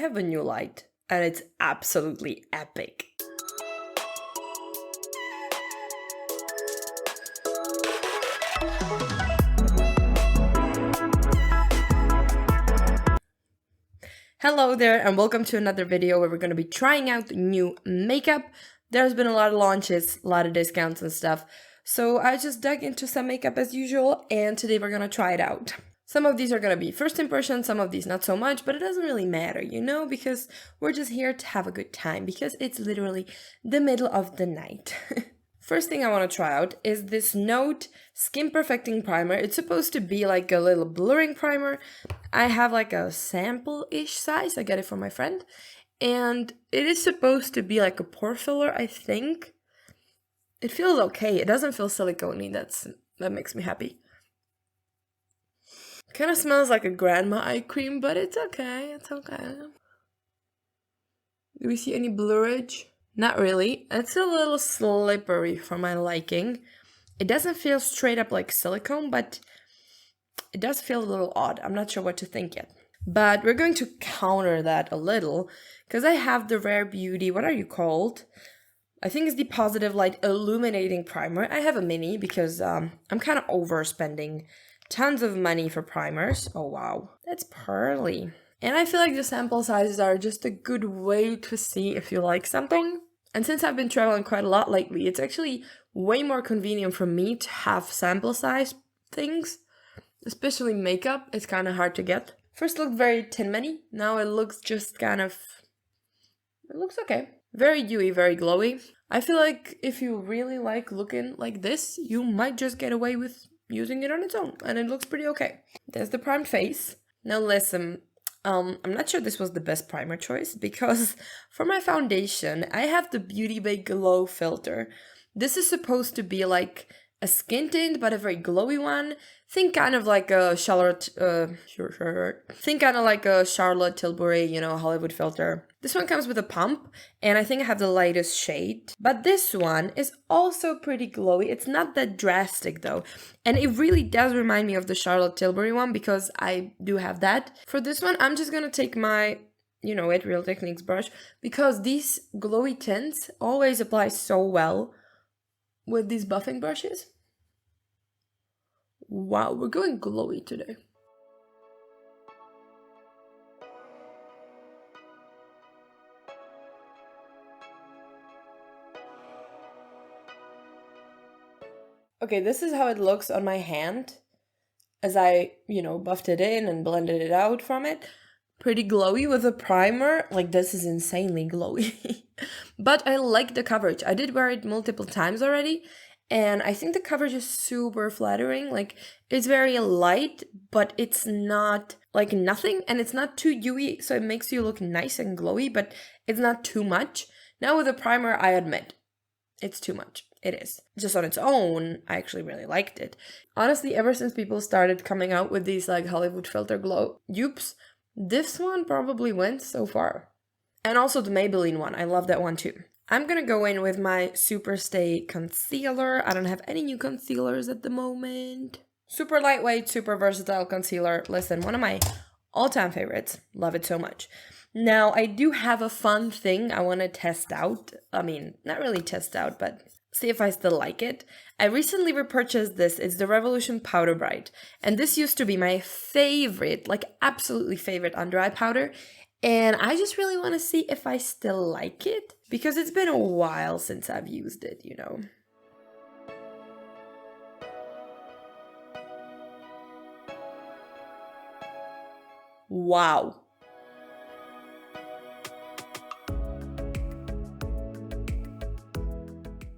have a new light and it's absolutely epic. Hello there and welcome to another video where we're going to be trying out new makeup. There's been a lot of launches, a lot of discounts and stuff. So I just dug into some makeup as usual and today we're going to try it out. Some of these are going to be first impression, some of these not so much, but it doesn't really matter, you know, because we're just here to have a good time because it's literally the middle of the night. First thing I want to try out is this Note Skin Perfecting Primer. It's supposed to be like a little blurring primer. I have like a sample-ish size. I got it from my friend. And it is supposed to be like a pore filler, I think. It feels okay. It doesn't feel silicone-y. That makes me happy. Kind of smells like a grandma eye cream, but it's okay. It's okay. Do we see any blurrage? Not really. It's a little slippery for my liking. It doesn't feel straight up like silicone, but it does feel a little odd. I'm not sure what to think yet. But we're going to counter that a little because I have the Rare Beauty, what are you called? I think it's the Positive Light Illuminating Primer. I have a mini because I'm kind of overspending tons of money for primers. Oh wow, that's pearly. And I feel like the sample sizes are just a good way to see if you like something. And since I've been traveling quite a lot lately, it's actually way more convenient for me to have sample size things, especially makeup. It's kind of hard to get. First looked very Tin Many. Now it looks just kind of, it looks okay. Very dewy, very glowy. I feel like if you really like looking like this, you might just get away with using it on its own. And it looks pretty okay. There's the primed face. Now listen. I'm not sure this was the best primer choice because for my foundation, I have the Beauty Bay Glow filter. This is supposed to be like a skin tint, but a very glowy one. Think kind of like a Charlotte Tilbury, you know, Hollywood filter. This one comes with a pump, and I think I have the lightest shade. But this one is also pretty glowy. It's not that drastic though. And it really does remind me of the Charlotte Tilbury one because I do have that. For this one, I'm just gonna take my, you know it, Real Techniques brush because these glowy tints always apply so well with these buffing brushes. Wow, we're going glowy today. Okay, this is how it looks on my hand as I, you know, buffed it in and blended it out from it. Pretty glowy with a primer. Like, this is insanely glowy. But I like the coverage. I did wear it multiple times already. And I think the coverage is super flattering. Like, it's very light, but it's not like nothing. And it's not too dewy, so it makes you look nice and glowy, but it's not too much. Now with the primer, I admit, it's too much. It is. Just on its own, I actually really liked it. Honestly, ever since people started coming out with these like Hollywood filter glow dupes, this one probably wins so far. And also the Maybelline one. I love that one too. I'm gonna go in with my Super Stay Concealer. I don't have any new concealers at the moment. Super lightweight, super versatile concealer. Listen, one of my all-time favorites. Love it so much. Now, I do have a fun thing I want to test out. I mean, not really test out, but see if I still like it. I recently repurchased this. It's the Revolution Powder Bright. And this used to be my favorite, like absolutely favorite under eye powder. And I just really want to see if I still like it because it's been a while since I've used it, you know. Wow.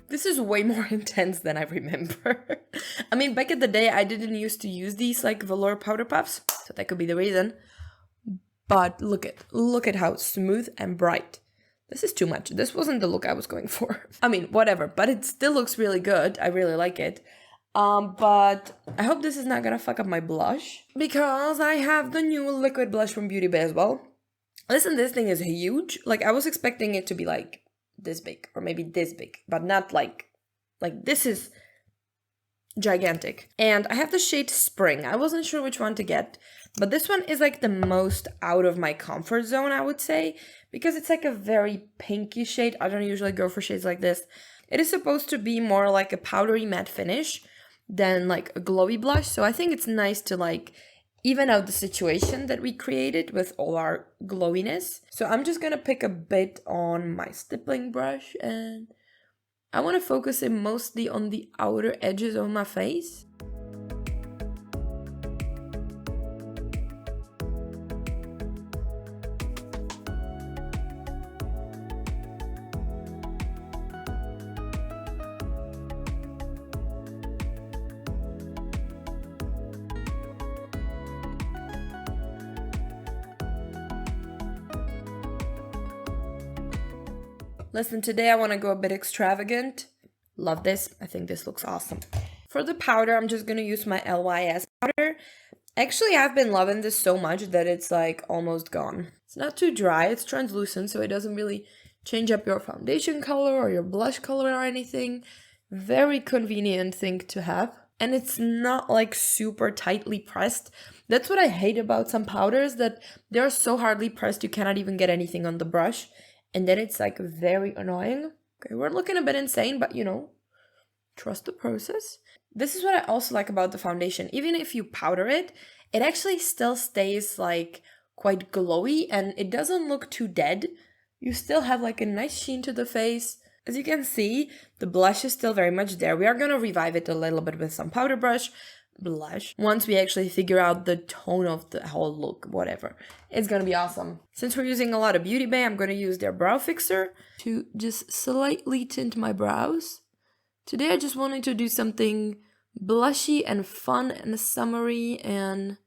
This is way more intense than I remember. I mean, back in the day, I didn't used to use these like velour powder puffs, so that could be the reason. But look at how smooth and bright. This is too much. This wasn't the look I was going for. I mean, whatever, but it still looks really good. I really like it. But I hope this is not gonna fuck up my blush because I have the new liquid blush from Beauty Bay as well. Listen, this thing is huge. Like, I was expecting it to be like this big or maybe this big, but not like this is gigantic. And I have the shade Spring. I wasn't sure which one to get, but this one is like the most out of my comfort zone, I would say, because it's like a very pinky shade. I don't usually go for shades like this. It is supposed to be more like a powdery matte finish than like a glowy blush, so I think it's nice to like even out the situation that we created with all our glowiness. So I'm just gonna pick a bit on my stippling brush, and I want to focus it mostly on the outer edges of my face. Listen, today I want to go a bit extravagant. Love this. I think this looks awesome. For the powder, I'm just going to use my LYS powder. Actually, I've been loving this so much that it's like almost gone. It's not too dry. It's translucent, so it doesn't really change up your foundation color or your blush color or anything. Very convenient thing to have. And it's not like super tightly pressed. That's what I hate about some powders, that they're so hardly pressed you cannot even get anything on the brush. And then it's like very annoying. Okay, we're looking a bit insane, but you know, trust the process. This is what I also like about the foundation. Even if you powder it, it actually still stays like quite glowy and it doesn't look too dead. You still have like a nice sheen to the face. As you can see, the blush is still very much there. We are going to revive it a little bit with some powder blush once we actually figure out the tone of the whole look, whatever. It's gonna be awesome. Since we're using a lot of Beauty Bay, I'm gonna use their brow fixer to just slightly tint my brows. Today I just wanted to do something blushy and fun and summery and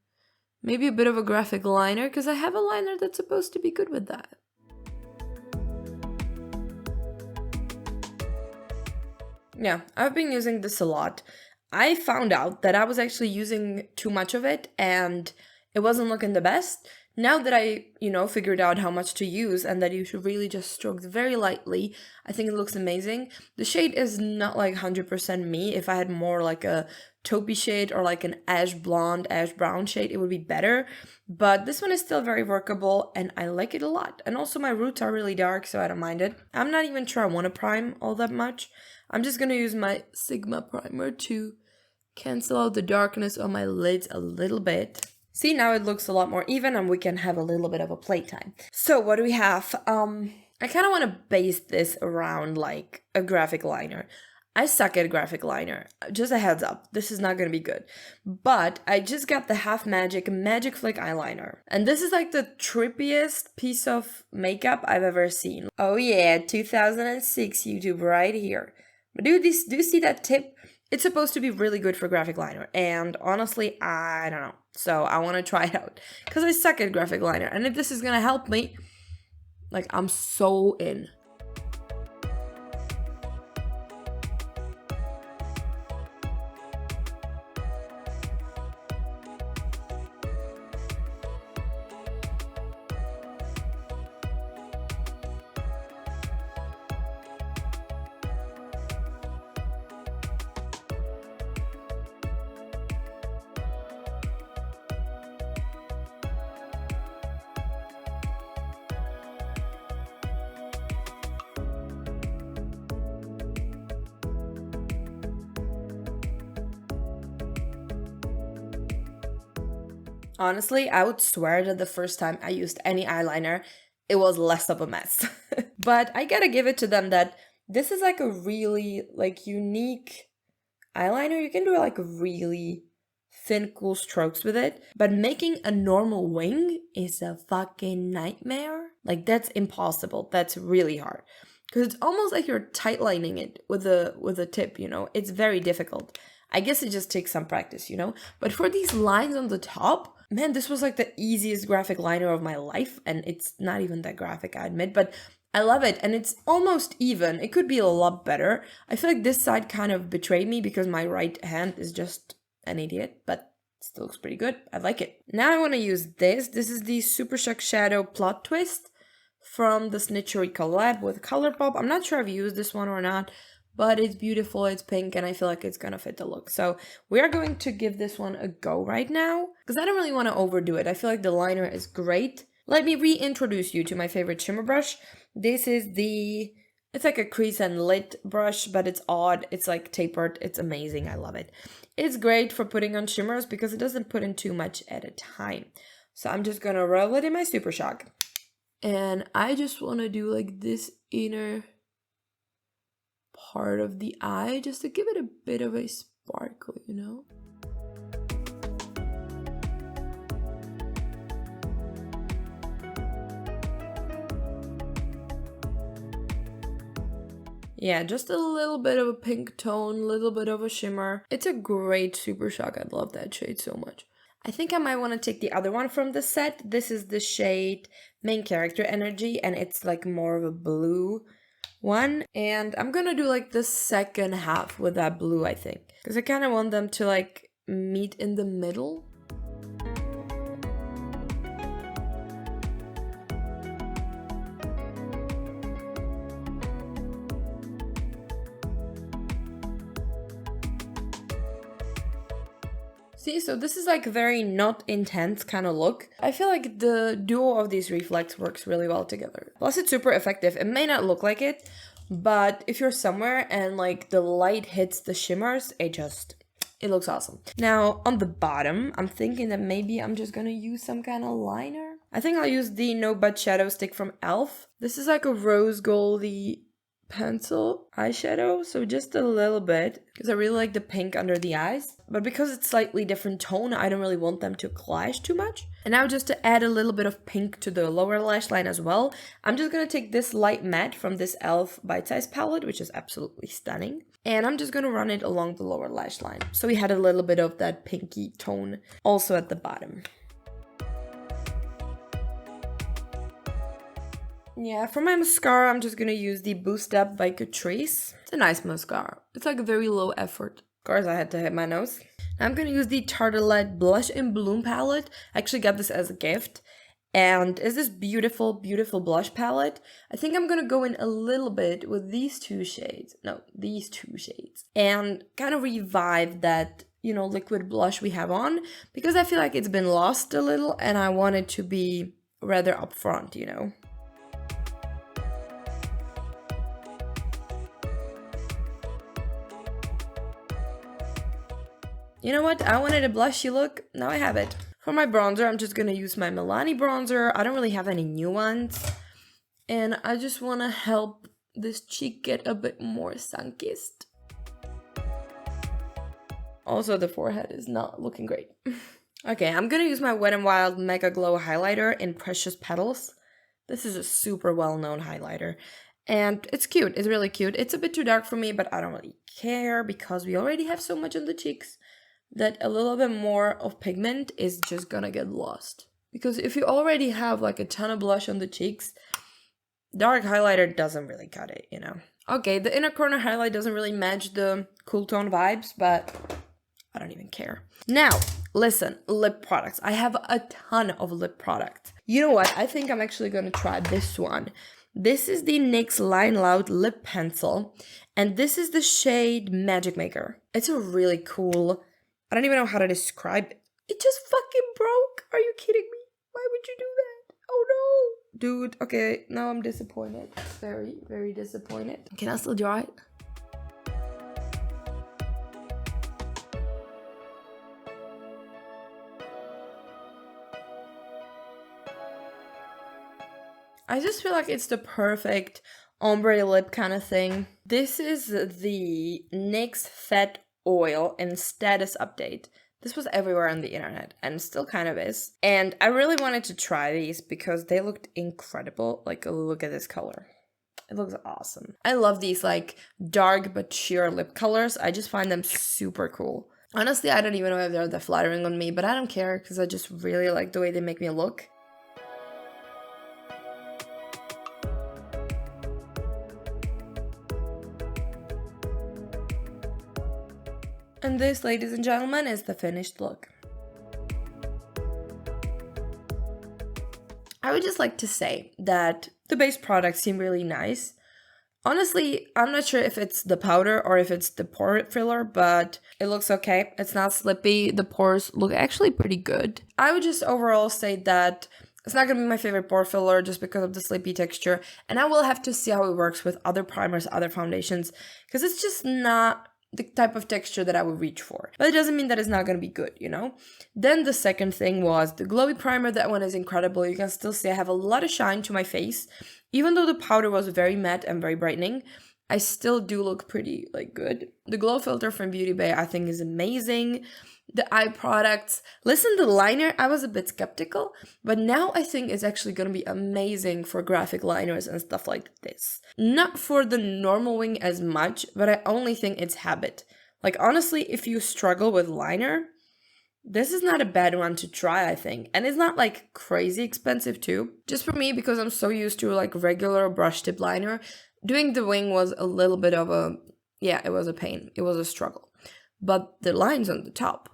maybe a bit of a graphic liner, because I have a liner that's supposed to be good with that. Yeah, I've been using this a lot. I found out that I was actually using too much of it and it wasn't looking the best. Now that I, figured out how much to use and that you should really just stroke very lightly, I think it looks amazing. The shade is not like 100% me. If I had more like a taupey shade or like an ash blonde, ash brown shade, it would be better. But this one is still very workable and I like it a lot. And also my roots are really dark, so I don't mind it. I'm not even sure I want to prime all that much. I'm just going to use my Sigma primer to cancel out the darkness on my lids a little bit. See, now it looks a lot more even and we can have a little bit of a playtime. So what do we have? I kind of want to base this around like a graphic liner. I suck at graphic liner. Just a heads up, this is not going to be good. But I just got the Halfmagic Magic Flik eyeliner. And this is like the trippiest piece of makeup I've ever seen. Oh yeah, 2006 YouTube right here. But do you see that tip? It's supposed to be really good for graphic liner. And honestly, I don't know. So I want to try it out. Because I suck at graphic liner. And if this is going to help me, like, I'm so in. Honestly, I would swear that the first time I used any eyeliner, it was less of a mess. But I gotta give it to them that this is like a really like unique eyeliner. You can do like really thin, cool strokes with it. But making a normal wing is a fucking nightmare. Like that's impossible. That's really hard. Because it's almost like you're tightlining it with a tip, It's very difficult. I guess it just takes some practice, But for these lines on the top, man, this was like the easiest graphic liner of my life. And it's not even that graphic, I admit, but I love it. And it's almost even. It could be a lot better. I feel like this side kind of betrayed me because my right hand is just an idiot, but it still looks pretty good. I like it. Now I want to use this. This is the Super Shock Shadow Plot Twist from the Snitchery collab with ColourPop. I'm not sure if I've used this one or not, but it's beautiful, it's pink, and I feel like it's gonna fit the look. So we are going to give this one a go right now, because I don't really want to overdo it. I feel like the liner is great. Let me reintroduce you to my favorite shimmer brush. This is it's like a crease and lit brush, but it's odd. It's like tapered. It's amazing. I love it. It's great for putting on shimmers because it doesn't put in too much at a time. So I'm just gonna roll it in my Super Shock. And I just want to do like this inner part of the eye just to give it a bit of a sparkle, you know? Yeah, just a little bit of a pink tone, a little bit of a shimmer. It's a great Super Shock. I love that shade so much. I think I might want to take the other one from the set. This is the shade Main Character Energy, and it's like more of a blue one. And I'm gonna do like the second half with that blue, I think. Because I kind of want them to like meet in the middle. See, so this is like a very not intense kind of look. I feel like the duo of these reflex works really well together. Plus it's super effective. It may not look like it, but if you're somewhere and like the light hits the shimmers, it looks awesome. Now on the bottom, I'm thinking that maybe I'm just gonna use some kind of liner. I think I'll use the No Bud Shadow Stick from e.l.f. This is like a rose goldy pencil eyeshadow, so just a little bit, because I really like the pink under the eyes, but because it's slightly different tone, I don't really want them to clash too much. And now just to add a little bit of pink to the lower lash line as well, I'm just gonna take this light matte from this e.l.f. Bite Size palette, which is absolutely stunning, and I'm just gonna run it along the lower lash line, so we had a little bit of that pinky tone also at the bottom. Yeah, for my mascara, I'm just gonna use the Boost Up by Catrice. It's a nice mascara. It's like a very low effort. Of course, I had to hit my nose. I'm gonna use the Tartelette Blush in Bloom palette. I actually got this as a gift. And it's this beautiful, beautiful blush palette. I think I'm gonna go in a little bit with these two shades. No, these two shades. And kind of revive that, you know, liquid blush we have on. Because I feel like it's been lost a little and I want it to be rather upfront, you know. You know what? I wanted a blushy look. Now I have it. For my bronzer, I'm just gonna use my Milani bronzer. I don't really have any new ones. And I just wanna help this cheek get a bit more sun-kissed. Also, the forehead is not looking great. Okay, I'm gonna use my Wet n Wild Mega Glow highlighter in Precious Petals. This is a super well-known highlighter. And it's cute. It's really cute. It's a bit too dark for me, but I don't really care because we already have so much on the cheeks that a little bit more of pigment is just gonna get lost. Because if you already have like a ton of blush on the cheeks, dark highlighter doesn't really cut it, you know. Okay, the inner corner highlight doesn't really match the cool tone vibes, but I don't even care. Now, listen, lip products. I have a ton of lip products. You know what? I think I'm actually gonna try this one. This is the NYX Line Loud Lip Pencil, and this is the shade Magic Maker. It's a really cool, I don't even know how to describe it. It just fucking broke. Are you kidding me? Why would you do that? Oh no. Dude, okay, now I'm disappointed. Very, very disappointed. Can I still draw it? I just feel like it's the perfect ombre lip kind of thing. This is the NYX Fat Oil in Status Update. This was everywhere on the internet and still kind of is. And I really wanted to try these because they looked incredible. Like, look at this color. It looks awesome. I love these like dark but sheer lip colors. I just find them super cool. Honestly, I don't even know if they're that flattering on me, but I don't care because I just really like the way they make me look. And this, ladies and gentlemen, is the finished look. I would just like to say that the base products seem really nice. Honestly, I'm not sure if it's the powder or if it's the pore filler, but it looks okay. It's not slippy. The pores look actually pretty good. I would just overall say that it's not gonna be my favorite pore filler just because of the slippy texture, and I will have to see how it works with other primers, other foundations, because it's just not the type of texture that I would reach for. But it doesn't mean that it's not gonna be good, you know? Then the second thing was the glowy primer. That one is incredible. You can still see I have a lot of shine to my face. Even though the powder was very matte and very brightening, I still do look pretty, like, good. The glow filter from Beauty Bay I think is amazing. The eye products. Listen, the liner, I was a bit skeptical, but now I think it's actually going to be amazing for graphic liners and stuff like this. Not for the normal wing as much, but I only think it's habit. Like, honestly, if you struggle with liner, this is not a bad one to try, I think. And it's not like crazy expensive too. Just for me, because I'm so used to like regular brush tip liner, doing the wing was a little bit of a, yeah, it was a pain. It was a struggle. But the lines on the top,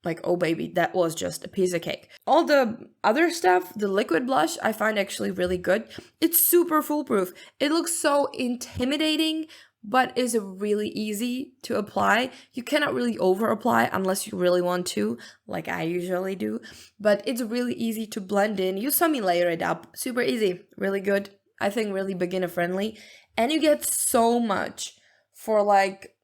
like, oh baby, that was just a piece of cake. All the other stuff, the liquid blush, I find actually really good. It's super foolproof. It looks so intimidating, but is really easy to apply. You cannot really over apply unless you really want to, like I usually do, but it's really easy to blend in. You saw me layer it up. Super easy, really good. I think really beginner friendly, and you get so much for like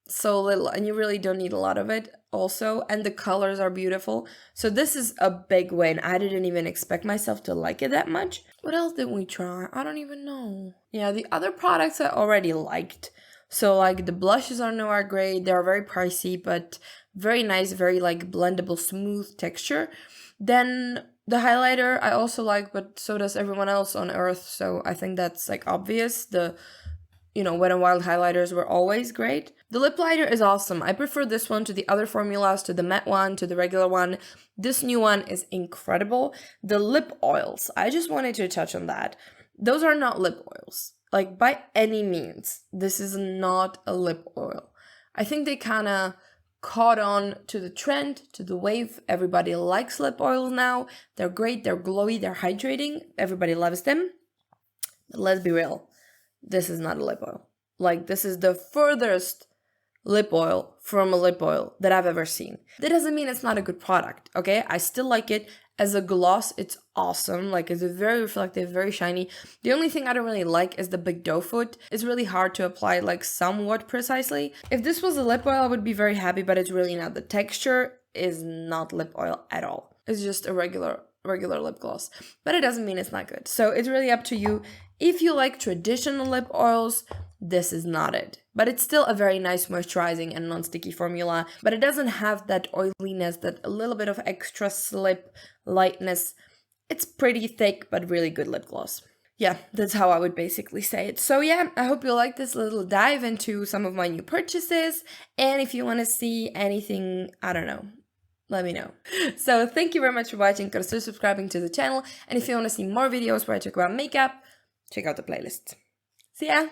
so little, and you really don't need a lot of it also, and the colors are beautiful. So this is a big win. I didn't even expect myself to like it that much. What else did we try? I don't even know. Yeah, the other products I already liked. So like the blushes I know are great. They are very pricey, but very nice, very like blendable, smooth texture. Then the highlighter I also like, but so does everyone else on earth. So I think that's like obvious. The Wet n Wild highlighters were always great. The lip liner is awesome. I prefer this one to the other formulas, to the matte one, to the regular one. This new one is incredible. The lip oils, I just wanted to touch on that. Those are not lip oils. Like, by any means, this is not a lip oil. I think they kind of caught on to the trend, to the wave. Everybody likes lip oils now. They're great, they're glowy, they're hydrating. Everybody loves them. But let's be real. This is not a lip oil. Like, this is the furthest lip oil from a lip oil that I've ever seen. That doesn't mean it's not a good product, okay? I still like it. As a gloss, it's awesome. Like, it's very reflective, very shiny. The only thing I don't really like is the big doe foot. It's really hard to apply, like, somewhat precisely. If this was a lip oil, I would be very happy, but it's really not. The texture is not lip oil at all. It's just a regular lip gloss. But it doesn't mean it's not good. So it's really up to you. If you like traditional lip oils, this is not it. But it's still a very nice moisturizing and non-sticky formula. But it doesn't have that oiliness, that a little bit of extra slip lightness. It's pretty thick, but really good lip gloss. Yeah, that's how I would basically say it. So yeah, I hope you like this little dive into some of my new purchases. And if you want to see anything, I don't know, let me know. So thank you very much for watching. Consider subscribing to the channel. And if you want to see more videos where I talk about makeup, check out the playlist. See ya!